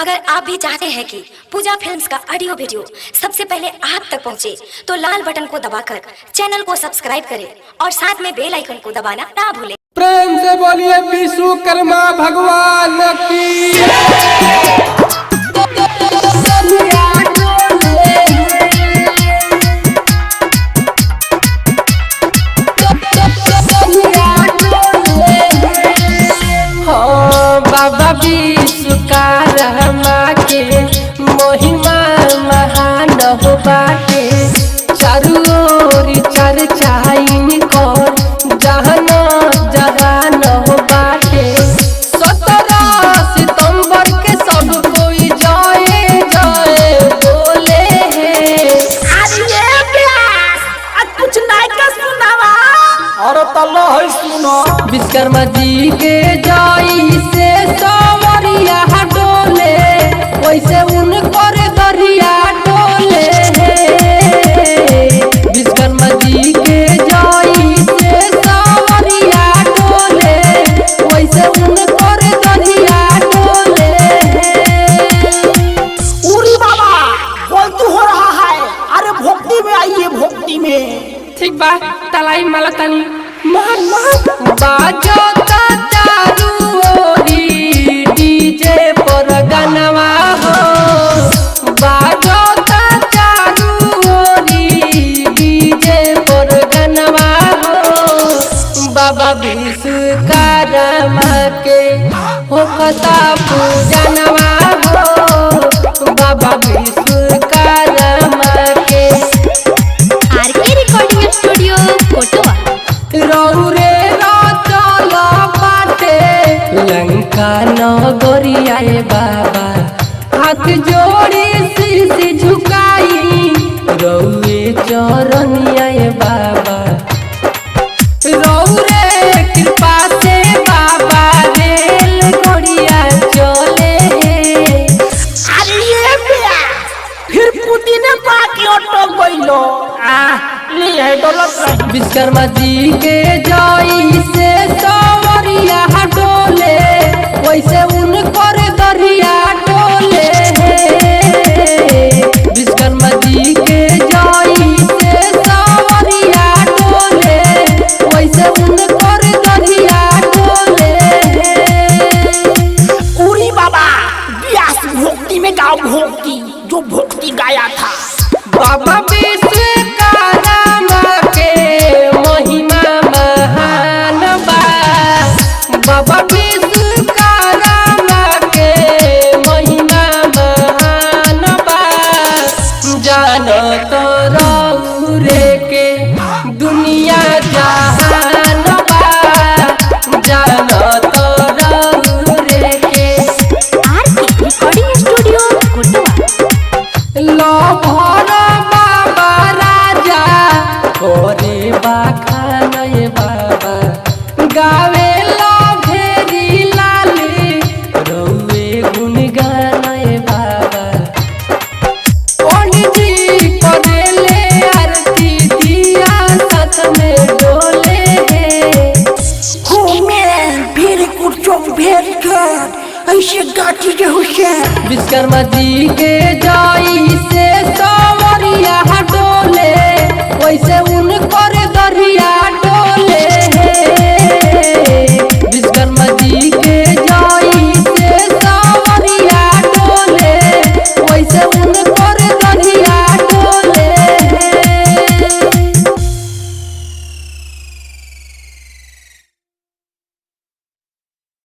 अगर आप भी चाहते हैं कि पूजा फिल्म्स का ऑडियो वीडियो सबसे पहले आप तक पहुंचे, तो लाल बटन को दबाकर चैनल को सब्सक्राइब करें और साथ में बेल आइकन को दबाना ना भूलें। प्रेम से बोलिए विश्वकर्मा भगवान की। बाबा विश्वकर्मा के महिमा महान हो बाटे, चारू ओर चर्चा इनकर जहान जहान हो बाटे। 17 सितंबर के सब कोई जाए जाए बोले हैं। कुछ नायका सुनावा और तल्ला है सुनो। विश्वकर्मा जी के जाई से सवरिया डोले, वैसे उनकर दरिया डोले। विश्वकर्मा जी के जाई से सवरिया डोले, वैसे उनकर दरिया डोले। उरी बाबा बोलतू हो रहा है, अरे भक्ति में आइए भक्ति में। ठीक बा, तलाई माला तनी मान मान बाजो चारू ओरी डीजे पर गनवा हो। बाजो चारू ओरी डीजे पर गनवा हो। बाबा विश्वकर्मा के हो कथा पूजनवा हो। बाबा विश्वकर्मा के आरके रिकॉर्डिंग स्टूडियो कोटवा। रौरे चल बाटे लंका नगरिया बाबा, हाथ जोड़ी शीश झुकाई रौरे चरनिया बाबा। रौरे कृपा से बाबा रेल गड़िया चले। अरे ये बिया फिर पुदीने पाके ऑटो गइलो। ले है डॉलर। विश्वकर्मा जी के जाई से सवरिया डोले, वैसे उनकर दरिया डोले। विश्वकर्मा जी के जाई से सवरिया डोले, वैसे उनकर दरिया डोले। उरी बाबा व्यास भक्ति में गाओ भक्ति, जो भक्ति गाया था। बाबा विश्वकर्मा के महिमा महान बा। बाबा विश्वकर्मा के महिमा महान बा। जानत रौरे के दुनिया जहान बा। जानत रौरे के आरके रिकॉर्डिंग स्टूडियो कोटवा। लभर बाबा राजा करे बाखान बाबा, गावे भेरी लाली रौए गुनगान बाबा। पंडित जी करेले आरती दिया साथ में डोले। घूमे फिर कुछो भेद कर ऐसे गाठी के हुसैन। विश्वकर्मा जी के जाई से सवरिया डोले, वैसे उनकर दरिया डोले। विश्वकर्मा जी के जाई से सवरिया डोले, वैसे उनकर